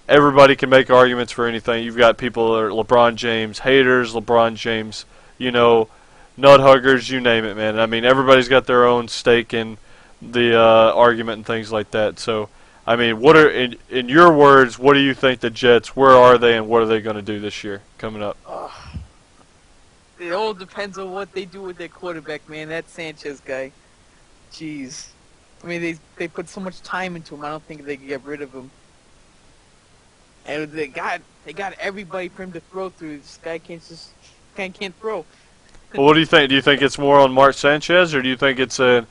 everybody can make arguments for anything. You've got people that are LeBron James haters, LeBron James, you know, nut huggers, you name it, man. I mean, everybody's got their own stake in the argument and things like that. So, I mean, what are in your words? What do you think the Jets? Where are they, and what are they going to do this year coming up? It all depends on what they do with their quarterback, man. That Sanchez guy, jeez. I mean, they put so much time into him. I don't think they can get rid of him. And they got everybody for him to throw through. This guy can't throw. Well, what do you think? Do you think it's more on Mark Sanchez, or do you think it's a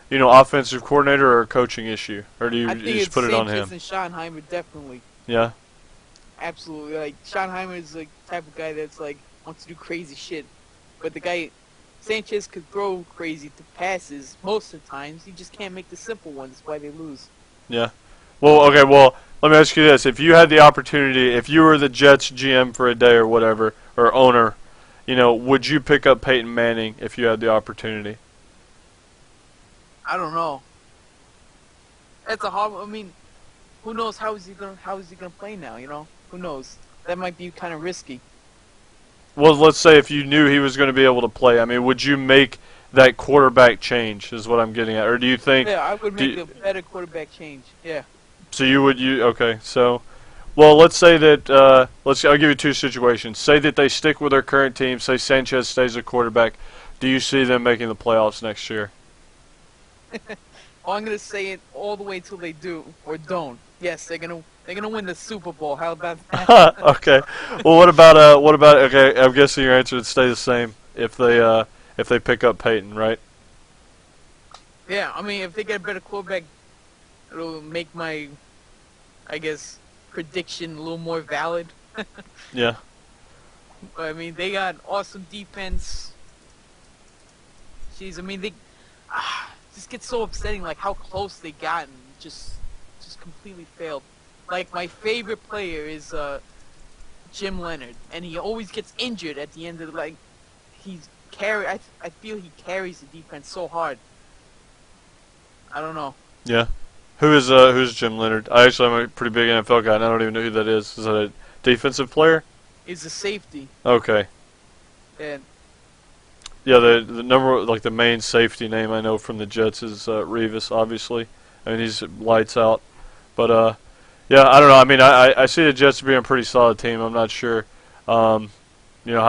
offensive coordinator or a coaching issue, or do you I think just it's put it on Sanchez him? and Schottenheimer, definitely. Yeah. Absolutely. Like, Schottenheimer is the type of guy that's like wants to do crazy shit, but the guy Sanchez could throw crazy passes most of the times. He just can't make the simple ones. That's why they lose. Yeah. Well, okay. Well, let me ask you this: if you had the opportunity, if you were the Jets GM for a day or whatever, or owner, would you pick up Peyton Manning if you had the opportunity? I don't know. That's a hard. I mean, who knows how is he gonna play now? Who knows? That might be kind of risky. Well, let's say if you knew he was going to be able to play, I mean, would you make that quarterback change? Is what I'm getting at, or do you think? Yeah, I would make a better quarterback change. Yeah. So okay? So, well, let's say that I'll give you two situations. Say that they stick with their current team. Say Sanchez stays a quarterback. Do you see them making the playoffs next year? Well, I'm gonna say it all the way till they do or don't. Yes, they're gonna win the Super Bowl. How about that? Okay. Well, what about okay? I'm guessing your answer would stay the same if they pick up Peyton, right? Yeah, I mean, if they get a better quarterback, it'll make my, I guess, prediction a little more valid. Yeah. But, I mean, they got awesome defense. Jeez, I mean, they just get so upsetting, like how close they got and just completely failed. Like, my favorite player is Jim Leonard, and he always gets injured at the end of I feel he carries the defense so hard. I don't know. Yeah. Who's Jim Leonard? I'm a pretty big NFL guy, and I don't even know who that is. Is that a defensive player? He's a safety. Okay. And yeah, the number, like the main safety name I know from the Jets is Revis, obviously. I mean, he's lights out. But yeah, I don't know. I mean, I see the Jets being a pretty solid team. I'm not sure, how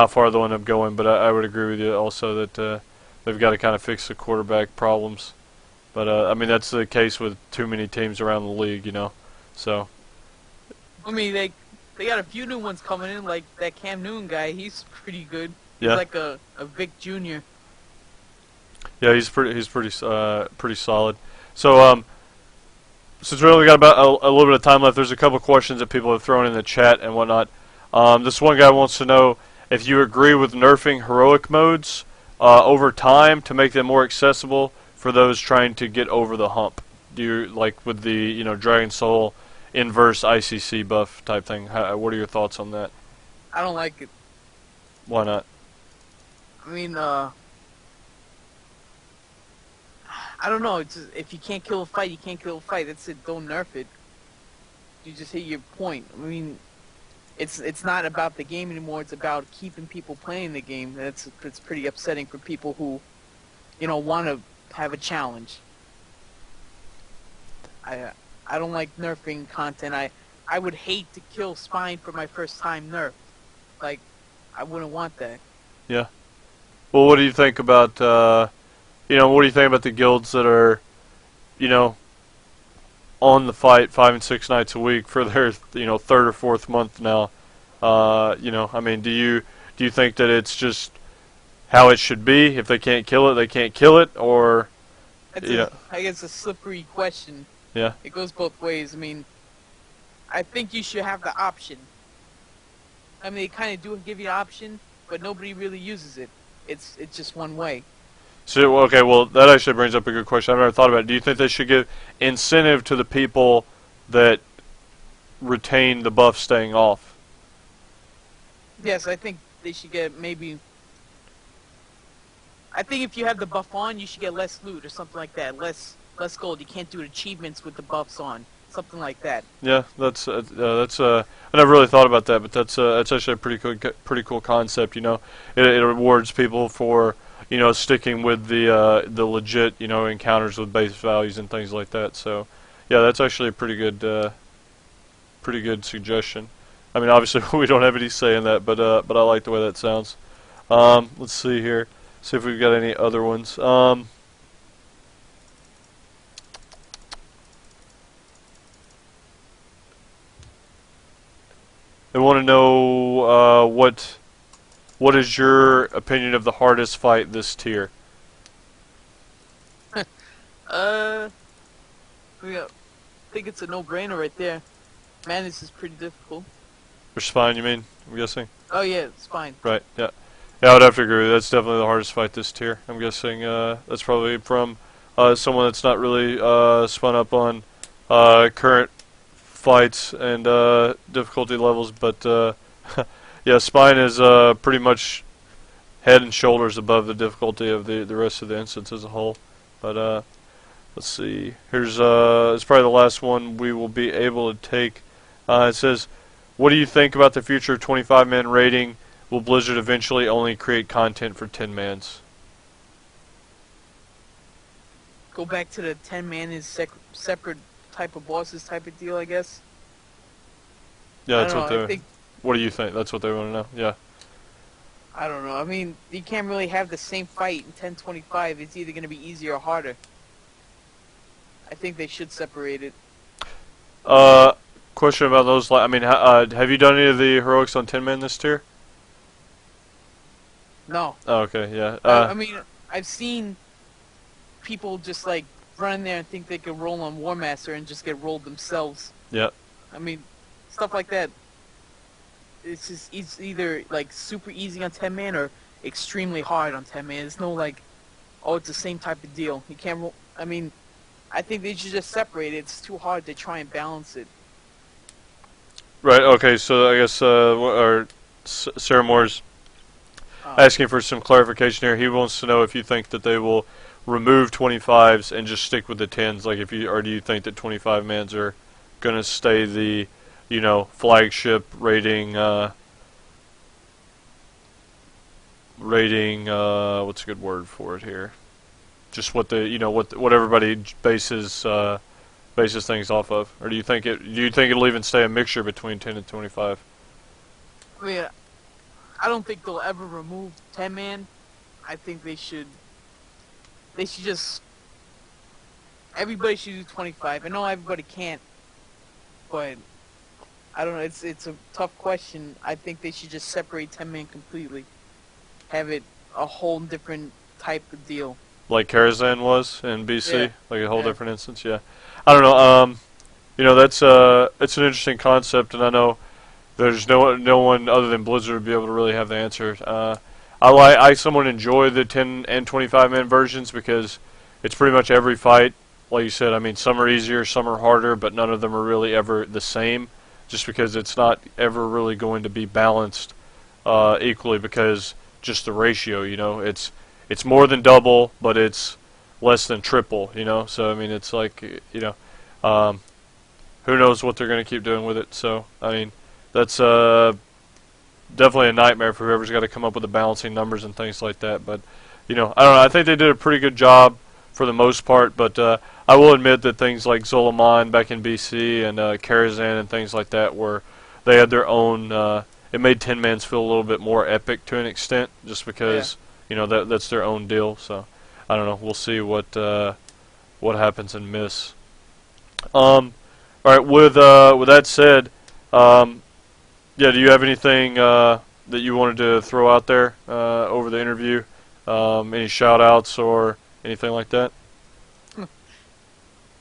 far they'll end up going, but I would agree with you also that they've got to kind of fix the quarterback problems. But I mean, that's the case with too many teams around the league, So. I mean, they got a few new ones coming in, like that Cam Newton guy. He's pretty good. Yeah. He's like a Vic Jr. Yeah, he's pretty solid. So since we only got about a little bit of time left, there's a couple questions that people have thrown in the chat and whatnot. This one guy wants to know if you agree with nerfing heroic modes over time to make them more accessible for those trying to get over the hump. Do you like with the Dragon Soul inverse ICC buff type thing? What are your thoughts on that? I don't like it. Why not? I mean, I don't know. It's just, if you can't kill a fight, you can't kill a fight. That's it. Don't nerf it. You just hit your point. I mean, it's not about the game anymore. It's about keeping people playing the game. It's pretty upsetting for people who, want to have a challenge. I don't like nerfing content. I would hate to kill Spine for my first time nerf. Like, I wouldn't want that. Yeah. Well, what do you think about what do you think about the guilds that are, on the fight 5 and 6 nights a week for their third or fourth month now? I mean, do you think that it's just how it should be? If they can't kill it, they can't kill it, or I guess a slippery question. Yeah. It goes both ways. I mean, I think you should have the option. I mean, they kind of do give you the option, but nobody really uses it. It's just one way. So, okay, well, that actually brings up a good question. I've never thought about it. Do you think they should give incentive to the people that retain the buff staying off? Yes, I think they should get maybe... I think if you have the buff on, you should get less loot or something like that. Less gold. You can't do achievements with the buffs on. something like that. Yeah, I never really thought about that, but that's actually a pretty cool concept. You know, it rewards people for sticking with the legit encounters with base values and things like that. So, yeah, that's actually a pretty good suggestion. I mean, obviously we don't have any say in that, but I like the way that sounds. Let's see here, see if we've got any other ones. I want to know what is your opinion of the hardest fight this tier? Uh, yeah, I think it's a no-brainer right there. Manus is pretty difficult. For spine, you mean? I'm guessing. Oh yeah, it's fine. Right. Yeah. Yeah, I would have to agree. That's definitely the hardest fight this tier. I'm guessing that's probably from someone that's not really spun up on current fights and difficulty levels, but yeah, spine is pretty much head and shoulders above the difficulty of the rest of the instance as a whole. But let's see. Here's it's probably the last one we will be able to take. It says, "What do you think about the future of 25-man raiding? Will Blizzard eventually only create content for 10-mans?" Go back to the 10-man is separate type of bosses type of deal, I guess. Yeah, I that's don't what know. they. I think What do you think? That's what they want to know. Yeah. I don't know. I mean, you can't really have the same fight in 1025. It's either going to be easier or harder. I think they should separate it. Question about those. I mean, have you done any of the heroics on 10-man this tier? No. Oh, okay. Yeah. I mean, I've seen people just like run in there and think they could roll on War Master and just get rolled themselves. Yeah. I mean, stuff like that. It's either like super easy on 10-man or extremely hard on 10-man. There's no like, oh, it's the same type of deal. You can't roll. I mean, I think they should just separate it. It's too hard to try and balance it. Right. Okay. So I guess Sarah Moore's asking for some clarification here. He wants to know if you think that they will remove 25s and just stick with the 10s, like or do you think that 25 mans are going to stay the, flagship rating, what's a good word for it here? Just what what everybody bases things off of, or do you think it'll even stay a mixture between 10 and 25? I mean, I don't think they'll ever remove 10-man. I think they should just, everybody should do 25. I know everybody can't, but I don't know, it's a tough question. I think they should just separate 10-man completely. Have it a whole different type of deal. Like Karazhan was in BC, Yeah. like a whole different instance. Yeah, I don't know. That's it's an interesting concept, and I know there's no one other than Blizzard would be able to really have the answer. I somewhat enjoy the 10 and 25 man versions because it's pretty much every fight. Like you said, I mean, some are easier, some are harder, but none of them are really ever the same. Just because it's not ever really going to be balanced equally, because just the ratio. It's more than double, but it's less than triple. So I mean, it's like who knows what they're going to keep doing with it. So I mean, that's definitely a nightmare for whoever's got to come up with the balancing numbers and things like that. But I don't know. I think they did a pretty good job for the most part. But I will admit that things like Zolaman back in BC and Karazhan and things like that, where they had their own. It made 10-mans feel a little bit more epic to an extent, just because that's their own deal. So I don't know. We'll see what happens in Miss. All right. With that said. Yeah, do you have anything that you wanted to throw out there over the interview? Any shout-outs or anything like that?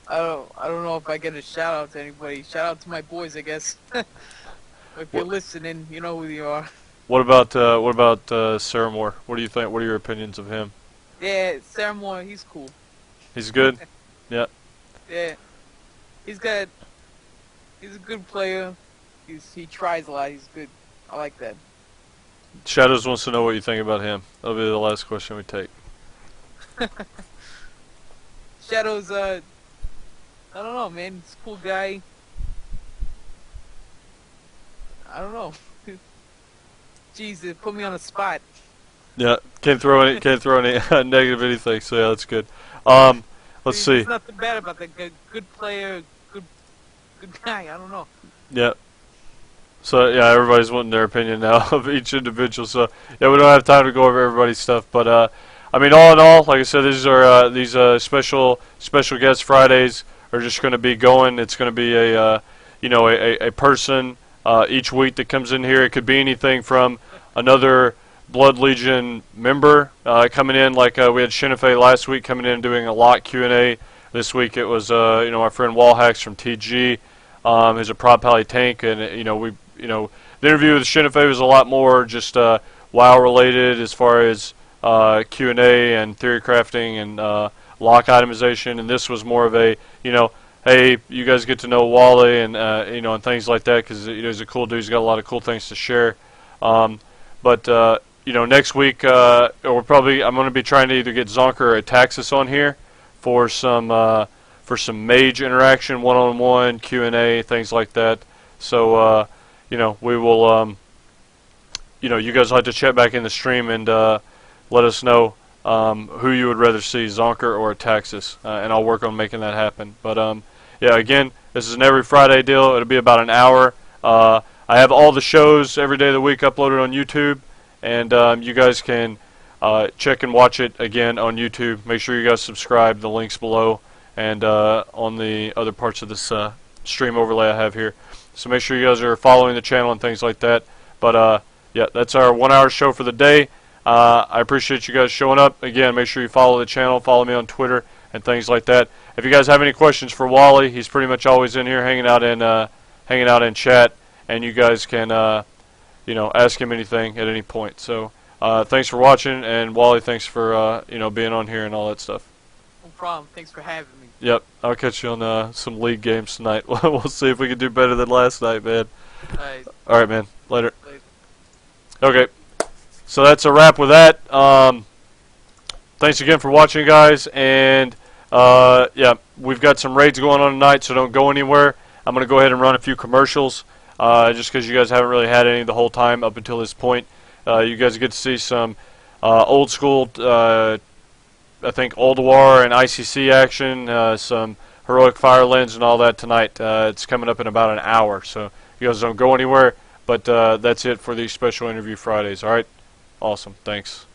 I don't know if I get a shout out to anybody. Shout out to my boys, I guess. If you're listening, you know who you are. What about Sarah Moore? What do you think? What are your opinions of him? Yeah, Sarah Moore, he's cool. He's good. Yeah. Yeah, he's a good player. He tries a lot. He's good. I like that. Shadows wants to know what you think about him. That'll be the last question we take. Shadows, I don't know, man. He's a cool guy. I don't know. Jeez, it put me on the spot. Yeah, can't throw any negative anything. So yeah, that's good. Let's see. There's nothing bad about that. Good player, good guy. I don't know. Yeah. So yeah, everybody's wanting their opinion now of each individual. So yeah, we don't have time to go over everybody's stuff, but I mean, all in all, like I said, these special guest Fridays are just going to be going. It's going to be a person each week that comes in here. It could be anything from another Blood Legion member coming in, like we had Shinafei last week coming in and doing a lot Q&A. This week it was my friend Wallhacks from TG. Who's a Prop Pally tank, and the interview with Shinafei was a lot more just WoW related as far as Q&A and theory crafting and lock itemization, and this was more of a hey, you guys get to know Wally and and things like that, because he's a cool dude. He's got a lot of cool things to share. But next week I'm going to be trying to either get Zonker or Taxis on here for some mage interaction, one-on-one Q&A, things like that. So we will you guys will have to check back in the stream and let us know who you would rather see, Zonker or Taxis, and I'll work on making that happen. But yeah, again, this is an every Friday deal. It'll be about an hour. I have all the shows every day of the week uploaded on YouTube, and you guys can check and watch it again on YouTube. Make sure you guys subscribe. The link's below and on the other parts of this stream overlay I have here. So make sure you guys are following the channel and things like that. But yeah, that's our 1 hour show for the day. I appreciate you guys showing up. Again, make sure you follow the channel, follow me on Twitter and things like that. If you guys have any questions for Wally, he's pretty much always in here hanging out in chat, and you guys can ask him anything at any point. So thanks for watching, and Wally, thanks for being on here and all that stuff. No problem. Thanks for having me. Yep, I'll catch you on some league games tonight. We'll see if we can do better than last night, man. All right, man. Later. Okay, so that's a wrap with that. Thanks again for watching, guys, and yeah, we've got some raids going on tonight, so don't go anywhere. I'm going to go ahead and run a few commercials, just because you guys haven't really had any the whole time up until this point. You guys get to see some old school, I think, Old War and ICC action, some Heroic Fire Lens and all that tonight. It's coming up in about an hour, so you guys don't go anywhere. But that's it for these special interview Fridays. All right? Awesome. Thanks.